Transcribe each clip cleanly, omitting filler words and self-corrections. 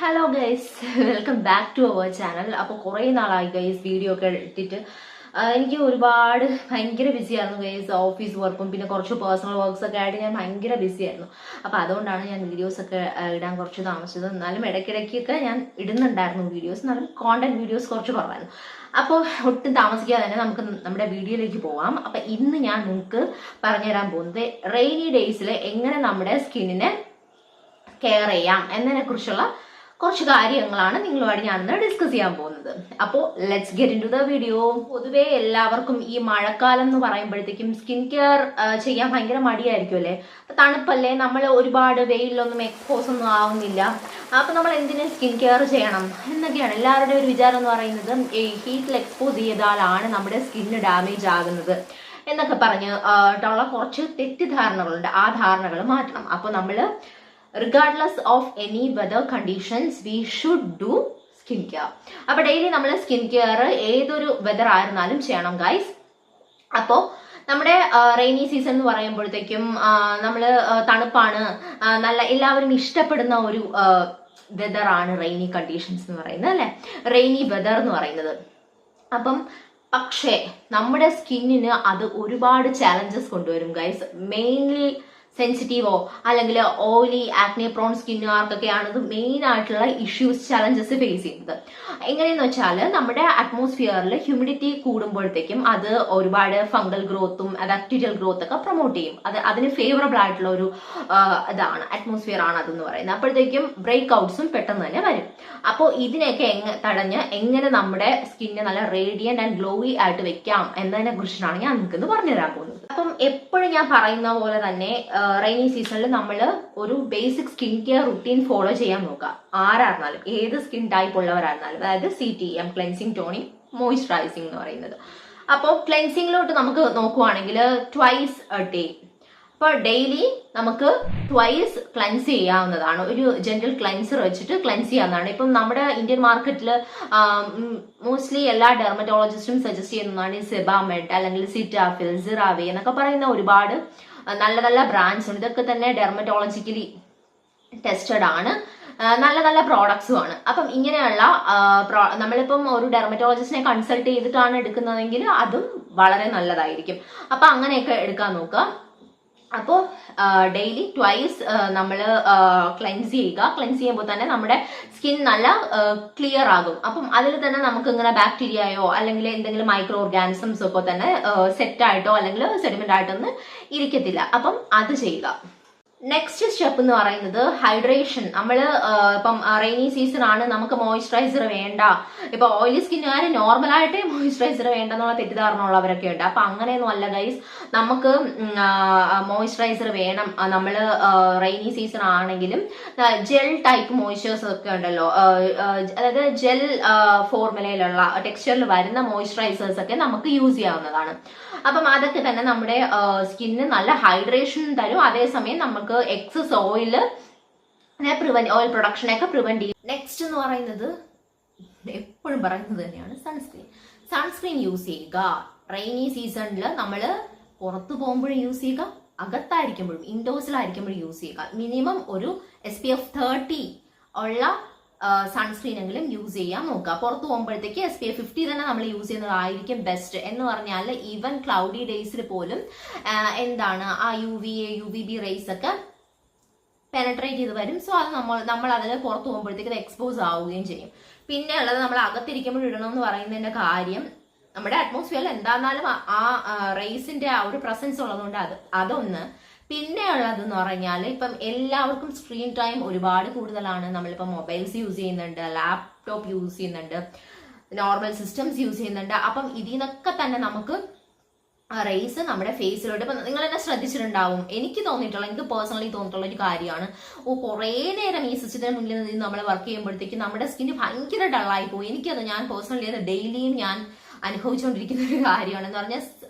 Hello guys, welcome back to our channel. അപ്പോൾ കുറേ നാളായി ഗൈസ് വീഡിയോ ഒക്കെ ഇട്ടിട്ട്. എനിക്ക് ഒരുപാട് ഭയങ്കര ബിസി ആയിരുന്നു ഗൈസ്. ഓഫീസ് വർക്കും പിന്നെ കുറച്ച് പേഴ്സണൽ വർക്ക്സ് ഒക്കെ ആയിട്ട് ഞാൻ ഭയങ്കര ബിസി ആയിരുന്നു. അപ്പോൾ അതുകൊണ്ടാണ് ഞാൻ വീഡിയോസ് ഒക്കെ ഇടാൻ കുറച്ച് താമസിച്ചത്. എന്നാലും ഇടയ്ക്കിടയ്ക്കൊക്കെ ഞാൻ ഇടുന്നുണ്ടായിരുന്നു വീഡിയോസ്. എന്നാലും കോണ്ടന്റ് വീഡിയോസ് കുറച്ച് കുറവായിരുന്നു. അപ്പോൾ ഒട്ടും താമസിക്കാതെ തന്നെ നമുക്ക് നമ്മുടെ വീഡിയോയിലേക്ക് പോവാം. അപ്പം ഇന്ന് ഞാൻ നിങ്ങൾക്ക് പറഞ്ഞുതരാൻ പോകുന്നത് റെയിനി ഡേയ്സിൽ എങ്ങനെ നമ്മുടെ സ്കിന്നിനെ കെയർ ചെയ്യാം എന്നതിനെ കുറിച്ചുള്ള കുറച്ച് കാര്യങ്ങളാണ് നിങ്ങളുമായിട്ട് ഞാനിന്ന് ഡിസ്കസ് ചെയ്യാൻ പോകുന്നത്. അപ്പോൾ let's get into the video. പൊതുവേ എല്ലാവർക്കും ഈ മഴക്കാലം എന്ന് പറയുമ്പോഴത്തേക്കും സ്കിൻ കെയർ ചെയ്യാൻ ഭയങ്കര മടിയായിരിക്കും അല്ലേ. തണുപ്പല്ലേ, നമ്മൾ ഒരുപാട് വെയിലൊന്നും എക്സ്പോസ് ഒന്നും ആവുന്നില്ല. അപ്പൊ നമ്മൾ എന്തിനു സ്കിൻ കെയർ ചെയ്യണം എന്നൊക്കെയാണ് എല്ലാവരുടെയും ഒരു വിചാരം എന്ന് പറയുന്നത്. ഈ ഹീറ്റിൽ എക്സ്പോസ് ചെയ്താലാണ് നമ്മുടെ സ്കിന്ന് ഡാമേജ് ആകുന്നത് എന്നൊക്കെ പറഞ്ഞ് ഉള്ള കുറച്ച് തെറ്റിദ്ധാരണകളുണ്ട്. ആ ധാരണകൾ മാറ്റണം. അപ്പോൾ നമ്മൾ regardless of any weather conditions we should do skin care. അപ്പോൾ ഡെയിലി നമ്മൾ സ്കിൻ കെയർ ഏതൊരു വെതർ ആയിരുന്നാലും ചെയ്യണം ഗൈസ്. അപ്പോൾ നമ്മുടെ റെയിനി സീസൺ എന്ന് പറയുമ്പോഴത്തേക്കും നമ്മൾ തണുപ്പാണ്, നല്ല എല്ലാവരും ഇഷ്ടപ്പെടുന്ന ഒരു വെതർ ആണ് റെയിനി കണ്ടീഷൻസ് എന്ന് പറയുന്നത് അല്ലെ, റെയിനി വെതർ എന്ന് പറയുന്നത്. അപ്പം പക്ഷേ നമ്മുടെ സ്കിന്നിന് അത് ഒരുപാട് ചാലഞ്ചസ് കൊണ്ടുവരും ഗൈസ്. മെയിൻലി സെൻസിറ്റീവോ അല്ലെങ്കിൽ ഓയിലി ആക്നെ പ്രോൺ സ്കിന്നുകാർക്കൊക്കെയാണ് ഇത് മെയിൻ ആയിട്ടുള്ള ഇഷ്യൂസ് ചലഞ്ചസ് ഫേസ് ചെയ്യുന്നത്. എങ്ങനെയെന്ന് വെച്ചാൽ നമ്മുടെ അറ്റ്മോസ്ഫിയറിൽ ഹ്യൂമിഡിറ്റി കൂടുമ്പോഴത്തേക്കും അത് ഒരുപാട് ഫംഗൽ ഗ്രോത്തും ബാക്ടീരിയൽ ഗ്രോത്ത് ഒക്കെ പ്രൊമോട്ട് ചെയ്യും. അതിന് ഫേവറബിൾ ആയിട്ടുള്ള ഒരു ഇതാണ് അറ്റ്മോസ്ഫിയർ ആണ് അതെന്ന് പറയുന്നത്. അപ്പോഴത്തേക്കും ബ്രേക്ക് ഔട്ട്സും പെട്ടെന്ന് തന്നെ വരും. അപ്പോൾ ഇതിനെയൊക്കെ തടഞ്ഞ് എങ്ങനെ നമ്മുടെ സ്കിന്നെ നല്ല റേഡിയന്റ് ആൻഡ് ഗ്ലോയി ആയിട്ട് വെക്കാം എന്നതിനെ കുറിച്ചാണ് ഞാൻ നിങ്ങൾക്ക് പറഞ്ഞു തരാൻ പോകുന്നത്. അപ്പം എപ്പോഴും ഞാൻ പറയുന്ന പോലെ തന്നെ റെയിനി സീസണിൽ നമ്മൾ ഒരു basic skin care routine follow ചെയ്യാൻ നോക്കുക. ആരായിരുന്നാലും ഏത് സ്കിൻ ടൈപ്പ് ഉള്ളവരായിരുന്നാലും, അതായത് CTM ക്ലെൻസിങ് ടോണിങ് മോയിസ്ചറൈസിങ് എന്ന് പറയുന്നത്. അപ്പോൾ ക്ലെൻസിങ്ങിലോട്ട് നമുക്ക് നോക്കുവാണെങ്കിൽ ട്വൈസ് എ ഡേ. അപ്പോൾ ഡെയിലി നമുക്ക് ട്വൈസ് ക്ലെൻസ് ചെയ്യാവുന്നതാണ്. ഒരു ജെന്റൽ ക്ലെൻസർ വെച്ചിട്ട് ക്ലെൻസ് ചെയ്യാവുന്നതാണ്. ഇപ്പം നമ്മുടെ ഇന്ത്യൻ മാർക്കറ്റിൽ മോസ്റ്റ്ലി എല്ലാ ഡെർമറ്റോളജിസ്റ്റും സജസ്റ്റ് ചെയ്യുന്നതാണ് ഈ സെബാമെഡ് അല്ലെങ്കിൽ സിറ്റാഫിൽ, സിറാവി എന്നൊക്കെ പറയുന്ന ഒരുപാട് നല്ല നല്ല ബ്രാൻഡ്സ് ഉണ്ട്. ഇതൊക്കെ തന്നെ ഡെർമറ്റോളജിക്കലി ടെസ്റ്റഡ് ആണ്, നല്ല നല്ല പ്രോഡക്ട്സും ആണ്. അപ്പം ഇങ്ങനെയുള്ള നമ്മളിപ്പം ഒരു ഡെർമറ്റോളജിസ്റ്റിനെ കൺസൾട്ട് ചെയ്തിട്ടാണ് എടുക്കുന്നതെങ്കിൽ അതും വളരെ നല്ലതായിരിക്കും. അപ്പൊ അങ്ങനെയൊക്കെ എടുക്കാൻ നോക്കുക. അപ്പോൾ ഡെയിലി ട്വൈസ് നമ്മൾ ക്ലെൻസ് ചെയ്യുക. ക്ലെൻസ് ചെയ്യുമ്പോൾ തന്നെ നമ്മുടെ സ്കിൻ നല്ല ക്ലിയർ ആകും. അപ്പം അതിൽ തന്നെ നമുക്ക് ഇങ്ങനെ ബാക്ടീരിയയോ അല്ലെങ്കിൽ എന്തെങ്കിലും മൈക്രോ ഓർഗാനിസംസ് ഒക്കെ തന്നെ സെറ്റ് ആയിട്ടോ അല്ലെങ്കിൽ സെഡിമെന്റ് ആയിട്ടൊന്നും ഇരിക്കത്തില്ല. അപ്പം അത് ചെയ്യുക. നെക്സ്റ്റ് സ്റ്റെപ്പ് എന്ന് പറയുന്നത് ഹൈഡ്രേഷൻ. നമ്മൾ ഇപ്പം റെയിനി സീസൺ ആണ്, നമുക്ക് മോയിസ്ചറൈസർ വേണ്ട. ഇപ്പൊ ഓയിലി സ്കിന്നുകാർ നോർമലായിട്ടേ മോയിസ്ചറൈസർ വേണ്ട എന്നുള്ള തെറ്റിദ്ധാരണ ഉള്ളവരൊക്കെ ഉണ്ട്. അപ്പൊ അങ്ങനെയൊന്നും അല്ല ഗൈസ്, നമുക്ക് മോയിസ്ചറൈസർ വേണം. നമ്മൾ റെയിനി സീസൺ ആണെങ്കിലും ജെൽ ടൈപ്പ് മോയിസ്ചറൈസേഴ്സ് ഒക്കെ ഉണ്ടല്ലോ, അതായത് ജെൽ ഫോർമുലയിലുള്ള ടെക്സ്ചറിൽ വരുന്ന മോയിസ്ചറൈസേഴ്സ് ഒക്കെ നമുക്ക് യൂസ് ചെയ്യാവുന്നതാണ്. അപ്പം അതൊക്കെ തന്നെ നമ്മുടെ സ്കിന്നിന് നല്ല ഹൈഡ്രേഷൻ തരും. അതേസമയം നമുക്ക് എക്സസ് ഓയിൽ പ്രൊഡക്ഷനൊക്കെ പ്രിവെന്റ് ചെയ്യും. നെക്സ്റ്റ് എന്ന് പറയുന്നത് എപ്പോഴും പറയുന്നത് തന്നെയാണ് സൺസ്ക്രീൻ. സൺസ്ക്രീൻ യൂസ് ചെയ്യുക. റെയിനി സീസണിൽ നമ്മൾ പുറത്തു പോകുമ്പോഴും യൂസ് ചെയ്യുക, അകത്തായിരിക്കുമ്പോഴും ഇൻഡോഴ്സിലായിരിക്കുമ്പോഴും യൂസ് ചെയ്യുക. മിനിമം ഒരു SPF 30 ഉള്ള സൺസ്ക്രീൻ എങ്കിലും യൂസ് ചെയ്യാൻ നോക്കുക. പുറത്ത് പോകുമ്പോഴത്തേക്ക് SPF 50 തന്നെ നമ്മൾ യൂസ് ചെയ്യുന്നതായിരിക്കും ബെസ്റ്റ്. എന്ന് പറഞ്ഞാൽ ഈവൻ ക്ലൗഡി ഡേയ്സിൽ പോലും എന്താണ് ആ UVB റേസ് ഒക്കെ പെനട്രേറ്റ് ചെയ്ത് വരും. സോ അത് നമ്മൾ അതിൽ പുറത്ത് പോകുമ്പോഴത്തേക്ക് എക്സ്പോസ് ആവുകയും ചെയ്യും. പിന്നെ ഉള്ളത് നമ്മൾ അകത്തിരിക്കുമ്പോൾ ഇടണം എന്ന് പറയുന്നതിന്റെ കാര്യം, നമ്മുടെ അറ്റ്മോസ്ഫിയറിൽ എന്തായിരുന്നാലും ആ റേസിന്റെ ആ ഒരു പ്രസൻസ് ഉള്ളതുകൊണ്ട് അതൊന്ന്. പിന്നെ ഉള്ളതെന്ന് പറഞ്ഞാൽ ഇപ്പം എല്ലാവർക്കും സ്ക്രീൻ ടൈം ഒരുപാട് കൂടുതലാണ്. നമ്മളിപ്പം മൊബൈൽസ് യൂസ് ചെയ്യുന്നുണ്ട്, ലാപ്ടോപ്പ് യൂസ് ചെയ്യുന്നുണ്ട്, നോർമൽ സിസ്റ്റംസ് യൂസ് ചെയ്യുന്നുണ്ട്. അപ്പം ഇതിൽ നിന്നൊക്കെ തന്നെ നമുക്ക് റേസ് നമ്മുടെ ഫേസിലോട്ട്. ഇപ്പം നിങ്ങൾ തന്നെ ശ്രദ്ധിച്ചിട്ടുണ്ടാവും, എനിക്ക് പേഴ്സണലി തോന്നിയിട്ടുള്ള ഒരു കാര്യമാണ്, കുറേ നേരം ഈ സിസ്റ്റത്തിന് മുന്നിൽ നിന്ന് നമ്മൾ വർക്ക് ചെയ്യുമ്പോഴത്തേക്ക് നമ്മുടെ സ്കിന്ന് ഭയങ്കര ഡള്ളായി പോകും. എനിക്കത് ഞാൻ പേഴ്സണലി ഡെയിലിയും ഞാൻ അനുഭവിച്ചുകൊണ്ടിരിക്കുന്ന ഒരു കാര്യമാണ്. എന്ന് പറഞ്ഞാൽ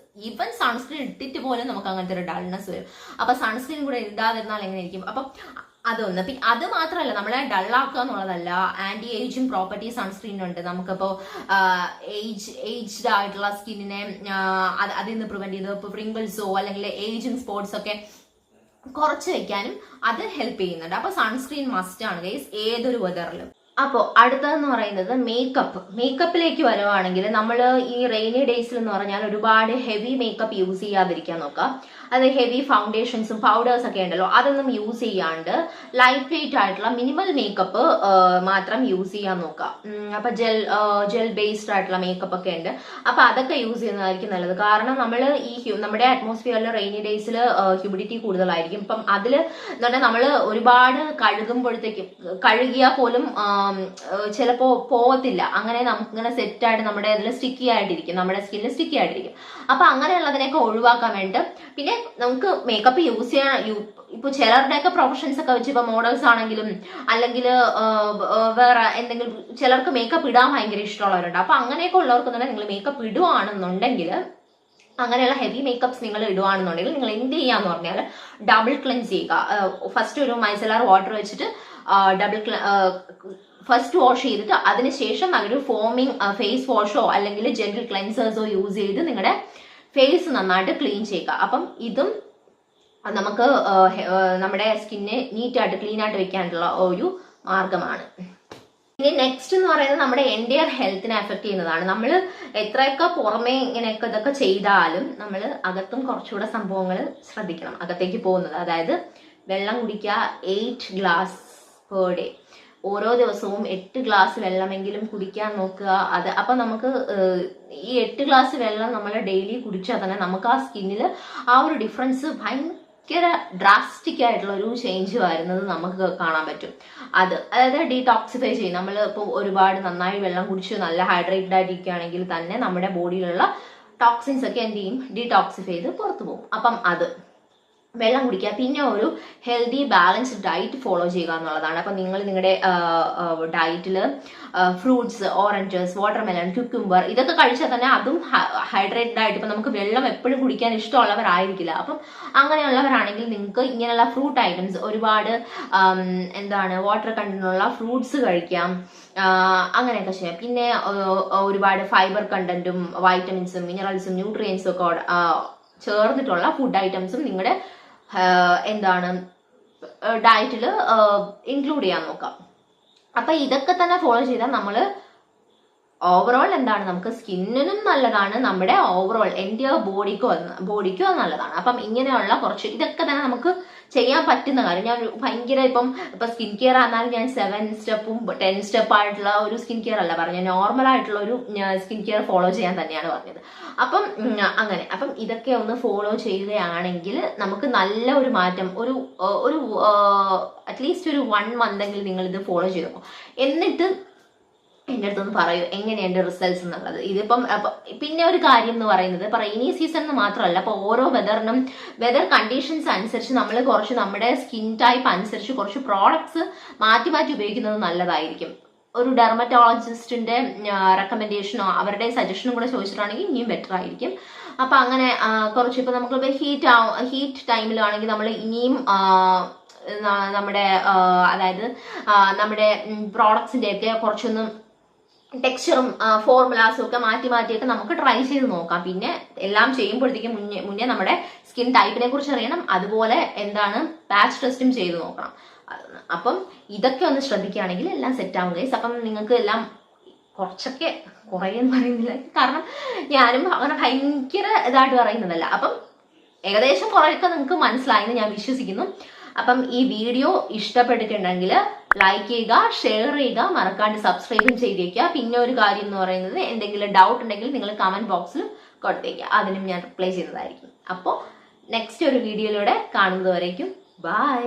ഈവൻ സൺസ്ക്രീൻ ഇട്ടിട്ട് പോലും നമുക്ക് അങ്ങനത്തെ ഒരു ഡൾനെസ് വരും. അപ്പൊ സൺസ്ക്രീൻ കൂടെ ഇടാതിരുന്നാൽ എങ്ങനെയായിരിക്കും? അപ്പം അതൊന്ന്. പിന്നെ അത് മാത്രമല്ല, നമ്മളെ ഡള്ളാക്കുക എന്നുള്ളതല്ല, ആന്റി ഏജിങ് പ്രോപ്പർട്ടി സൺസ്ക്രീൻ ഉണ്ട്. നമുക്കിപ്പോ ഏജ്ഡ് ആയിട്ടുള്ള സ്കിന്നിനെ അതിൽ നിന്ന് പ്രിവെന്റ് ചെയ്ത് ഇപ്പൊ റിങ്കിൾസോ അല്ലെങ്കിൽ ഏജിങ് സ്പോട്സ് ഒക്കെ കുറച്ച് വെക്കാനും അത് ഹെൽപ്പ് ചെയ്യുന്നുണ്ട്. അപ്പൊ സൺസ്ക്രീൻ മസ്റ്റ് ആണ് ഗൈസ് ഏതൊരു വെതറിലും. അപ്പോൾ അടുത്തതെന്ന് പറയുന്നത് മേക്കപ്പിലേക്ക് വരുവാണെങ്കിൽ നമ്മൾ ഈ റെയിനി ഡേയ്സിൽ എന്ന് പറഞ്ഞാൽ ഒരുപാട് ഹെവി മേക്കപ്പ് യൂസ് ചെയ്യാതിരിക്കാൻ നോക്കുക. അത് ഹെവി ഫൗണ്ടേഷൻസും പൗഡേഴ്സ് ഒക്കെ ഉണ്ടല്ലോ, അതൊന്നും യൂസ് ചെയ്യാണ്ട് ലൈറ്റ് വെയിറ്റ് ആയിട്ടുള്ള മിനിമൽ മേക്കപ്പ് മാത്രം യൂസ് ചെയ്യാൻ നോക്കുക. അപ്പൊ ജെൽ ബേസ്ഡ് ആയിട്ടുള്ള മേക്കപ്പ് ഒക്കെ ഉണ്ട്. അപ്പൊ അതൊക്കെ യൂസ് ചെയ്യുന്നതായിരിക്കും നല്ലത്. കാരണം നമ്മൾ നമ്മുടെ അറ്റ്മോസ്ഫിയറിൽ റെയിനി ഡേയ്സിൽ ഹ്യൂമിഡിറ്റി കൂടുതലായിരിക്കും. ഇപ്പം അതിൽ എന്ന് പറഞ്ഞാൽ നമ്മൾ ഒരുപാട് കഴുകുമ്പോഴത്തേക്കും കഴുകിയാൽ പോലും ചിലപ്പോ പോവത്തില്ല. അങ്ങനെ നമുക്കിങ്ങനെ സെറ്റായിട്ട് നമ്മുടെ ഇതിൽ സ്റ്റിക്കി ആയിട്ടിരിക്കും, നമ്മുടെ സ്കിന്നിൽ സ്റ്റിക്കി ആയിട്ടിരിക്കും. അപ്പൊ അങ്ങനെയുള്ളതിനൊക്കെ ഒഴിവാക്കാൻ വേണ്ടി പിന്നെ നമുക്ക് മേക്കപ്പ് യൂസ് ചെയ്യാൻ ഇപ്പൊ ചിലരുടെയൊക്കെ പ്രൊഫഷൻസ് ഒക്കെ വെച്ച് ഇപ്പൊ മോഡൽസ് ആണെങ്കിലും അല്ലെങ്കിൽ വേറെ എന്തെങ്കിലും ചിലർക്ക് മേക്കപ്പ് ഇടാൻ ഭയങ്കര ഇഷ്ടമുള്ളവരുണ്ട്. അപ്പൊ അങ്ങനെയൊക്കെ ഉള്ളവർക്ക് തന്നെ നിങ്ങൾ മേക്കപ്പ് ഇടുവാണെന്നുണ്ടെങ്കിൽ, അങ്ങനെയുള്ള ഹെവി മേക്കപ്സ് നിങ്ങൾ ഇടുവാണെന്നുണ്ടെങ്കിൽ നിങ്ങൾ എന്ത് ചെയ്യാന്ന് പറഞ്ഞാൽ ഡബിൾ ക്ലെൻസ് ചെയ്യുക. ഫസ്റ്റ് ഒരു മൈസലാർ വാട്ടർ വെച്ചിട്ട് ഫസ്റ്റ് വാഷ് ചെയ്തിട്ട് അതിനുശേഷം ഒരു ഫോമിങ് ഫേസ് വാഷോ അല്ലെങ്കിൽ ജെന്റിൽ ക്ലെൻസേഴ്സോ യൂസ് ചെയ്ത് നിങ്ങളുടെ ഫേസ് നന്നായിട്ട് ക്ലീൻ ചെയ്യുക. അപ്പം ഇതും നമുക്ക് നമ്മുടെ സ്കിന്നെ നീറ്റായിട്ട് ക്ലീൻ ആയിട്ട് വെക്കാനുള്ള ഒരു മാർഗമാണ്. ഇനി നെക്സ്റ്റ് എന്ന് പറയുന്നത് നമ്മുടെ എൻ്റയർ ഹെൽത്തിനെ എഫക്ട് ചെയ്യുന്നതാണ്. നമ്മൾ എത്രയൊക്കെ പുറമേ ഇങ്ങനെയൊക്കെ ഇതൊക്കെ ചെയ്താലും നമ്മൾ അകത്തും കുറച്ചുകൂടെ സംഭവങ്ങൾ ശ്രദ്ധിക്കണം. അകത്തേക്ക് പോകുന്നത്, അതായത് വെള്ളം കുടിക്കുക 8 ഗ്ലാസ് പെർ ഡേ. ഓരോ ദിവസവും 8 ഗ്ലാസ് വെള്ളമെങ്കിലും കുടിക്കാൻ നോക്കുക. അത് അപ്പൊ നമുക്ക് ഈ 8 ഗ്ലാസ് വെള്ളം നമ്മൾ ഡെയിലി കുടിച്ചാൽ തന്നെ നമുക്ക് ആ സ്കിന്നിൽ ആ ഒരു ഡിഫറൻസ് ഭയങ്കര ഡ്രാസ്റ്റിക് ആയിട്ടുള്ള ഒരു ചേഞ്ച് വരുന്നത് നമുക്ക് കാണാൻ പറ്റും. അതായത് ഡീടോക്സിഫൈ ചെയ്യും. നമ്മൾ ഇപ്പോൾ ഒരുപാട് നന്നായി വെള്ളം കുടിച്ച് നല്ല ഹൈഡ്രേറ്റഡ് ആയിട്ടിരിക്കുകയാണെങ്കിൽ തന്നെ നമ്മുടെ ബോഡിയിലുള്ള ടോക്സിൻസ് ഒക്കെ എന്ത് ചെയ്യും, ഡീടോക്സിഫൈ ചെയ്ത് പുറത്തു പോകും. അപ്പം അത് വെള്ളം കുടിക്കുക. പിന്നെ ഒരു ഹെൽത്തി ബാലൻസ്ഡ് ഡയറ്റ് ഫോളോ ചെയ്യുക എന്നുള്ളതാണ്. അപ്പം നിങ്ങൾ നിങ്ങളുടെ ഡയറ്റിൽ ഫ്രൂട്ട്സ്, ഓറഞ്ചസ്, വാട്ടർമെലൺ, ക്യുക്കുംബർ ഇതൊക്കെ കഴിച്ചാൽ തന്നെ അതും ഹൈഡ്രേറ്റഡ് ആയിട്ട്, ഇപ്പം നമുക്ക് വെള്ളം എപ്പോഴും കുടിക്കാൻ ഇഷ്ടമുള്ളവരായിരിക്കില്ല. അപ്പം അങ്ങനെയുള്ളവരാണെങ്കിൽ നിങ്ങൾക്ക് ഇങ്ങനെയുള്ള ഫ്രൂട്ട് ഐറ്റംസ്, ഒരുപാട് വാട്ടർ കണ്ടന്റുള്ള ഫ്രൂട്ട്സ് കഴിക്കാം. അങ്ങനെയൊക്കെ ചെയ്യാം. പിന്നെ ഒരുപാട് ഫൈബർ കണ്ടന്റും വൈറ്റമിൻസും മിനറൽസും ന്യൂട്രിയൻസും ഒക്കെ ചേർന്നിട്ടുള്ള ഫുഡ് ഐറ്റംസും നിങ്ങളുടെ ഡയറ്റിൽ ഇൻക്ലൂഡ് ചെയ്യാൻ നോക്കാം. അപ്പൊ ഇതൊക്കെ തന്നെ ഫോളോ ചെയ്താൽ നമ്മൾ ഓവറോൾ നമുക്ക് സ്കിന്നിനും നല്ലതാണ്, നമ്മുടെ ഓവറോൾ എൻ്റെ ബോഡിക്കോ നല്ലതാണ്. അപ്പം ഇങ്ങനെയുള്ള കുറച്ച് ഇതൊക്കെ തന്നെ നമുക്ക് ചെയ്യാൻ പറ്റുന്ന കാര്യം. ഞാൻ ഭയങ്കര ഇപ്പൊ സ്കിൻ കെയർ ആണെന്നാലും ഞാൻ 7 സ്റ്റെപ്പും 10 സ്റ്റെപ്പ് ആയിട്ടുള്ള ഒരു സ്കിൻ കെയർ അല്ല പറഞ്ഞത്, നോർമൽ ആയിട്ടുള്ള ഒരു സ്കിൻ കെയർ ഫോളോ ചെയ്യാൻ തന്നെയാണ് പറഞ്ഞത്. അപ്പം അങ്ങനെ ഇതൊക്കെ ഒന്ന് ഫോളോ ചെയ്യുകയാണെങ്കിൽ നമുക്ക് നല്ല ഒരു മാറ്റം, ഒരു അറ്റ്ലീസ്റ്റ് ഒരു 1 മന്തെങ്കിലും നിങ്ങൾ ഇത് ഫോളോ ചെയ്തു. എന്നിട്ട് എൻ്റെ അടുത്തൊന്ന് പറയൂ എങ്ങനെയുണ്ട് റിസൾട്ട്സ് എന്നുള്ളത്. ഇതിപ്പം പിന്നെ ഒരു കാര്യം എന്ന് പറയുന്നത് റെയിനി സീസൺ എന്ന് മാത്രമല്ല, അപ്പോൾ ഓരോ വെതർ കണ്ടീഷൻസ് അനുസരിച്ച് നമ്മൾ കുറച്ച് നമ്മുടെ സ്കിൻ ടൈപ്പ് അനുസരിച്ച് കുറച്ച് പ്രോഡക്ട്സ് മാറ്റി ഉപയോഗിക്കുന്നത് നല്ലതായിരിക്കും. ഒരു ഡെർമറ്റോളജിസ്റ്റിന്റെ റെക്കമെൻഡേഷനോ അവരുടെ സജഷനും കൂടെ ചോദിച്ചിട്ടാണെങ്കിൽ ഇനിയും ബെറ്റർ ആയിരിക്കും. അപ്പൊ അങ്ങനെ കുറച്ച് ഇപ്പൊ നമുക്ക് ഹീറ്റ് ടൈമിലാണെങ്കിൽ നമ്മൾ ഇനിയും നമ്മുടെ അതായത് നമ്മുടെ പ്രോഡക്ട്സിന്റെ ഒക്കെ കുറച്ചൊന്നും ടെക്സ്ചറും ഫോർമുലാസും ഒക്കെ മാറ്റിയൊക്കെ നമുക്ക് ട്രൈ ചെയ്ത് നോക്കാം. പിന്നെ എല്ലാം ചെയ്യുമ്പോഴത്തേക്കും മുന്നേ നമ്മുടെ സ്കിൻ ടൈപ്പിനെ കുറിച്ച് അറിയണം. അതുപോലെ പാച്ച് ടെസ്റ്റും ചെയ്ത് നോക്കണം. അപ്പം ഇതൊക്കെ ഒന്ന് ശ്രദ്ധിക്കുകയാണെങ്കിൽ എല്ലാം സെറ്റ് ആവും ഗൈസ്. അപ്പം നിങ്ങൾക്ക് എല്ലാം കുറച്ചൊക്കെ കുറയെന്ന് പറയുന്നില്ല, കാരണം ഞാനും അങ്ങനെ ഭയങ്കര ഇതായിട്ട് പറയുന്നതല്ല. അപ്പം ഏകദേശം കുറേയൊക്കെ നിങ്ങൾക്ക് മനസ്സിലായെന്ന് ഞാൻ വിശ്വസിക്കുന്നു. അപ്പം ഈ വീഡിയോ ഇഷ്ടപ്പെട്ടിട്ടുണ്ടെങ്കിൽ ലൈക്ക് ചെയ്യുക, ഷെയർ ചെയ്യുക, മറക്കാണ്ട് സബ്സ്ക്രൈബും ചെയ്തേക്കുക. പിന്നെ ഒരു കാര്യം എന്ന് പറയുന്നത്, എന്തെങ്കിലും ഡൗട്ട് ഉണ്ടെങ്കിൽ നിങ്ങൾ കമന്റ് ബോക്സിൽ കൊടുത്തേക്കുക, അതിനും ഞാൻ റിപ്ലൈ ചെയ്യുന്നതായിരിക്കും. അപ്പോൾ നെക്സ്റ്റ് ഒരു വീഡിയോയിലൂടെ കാണുന്നത് വരേക്കും ബൈ.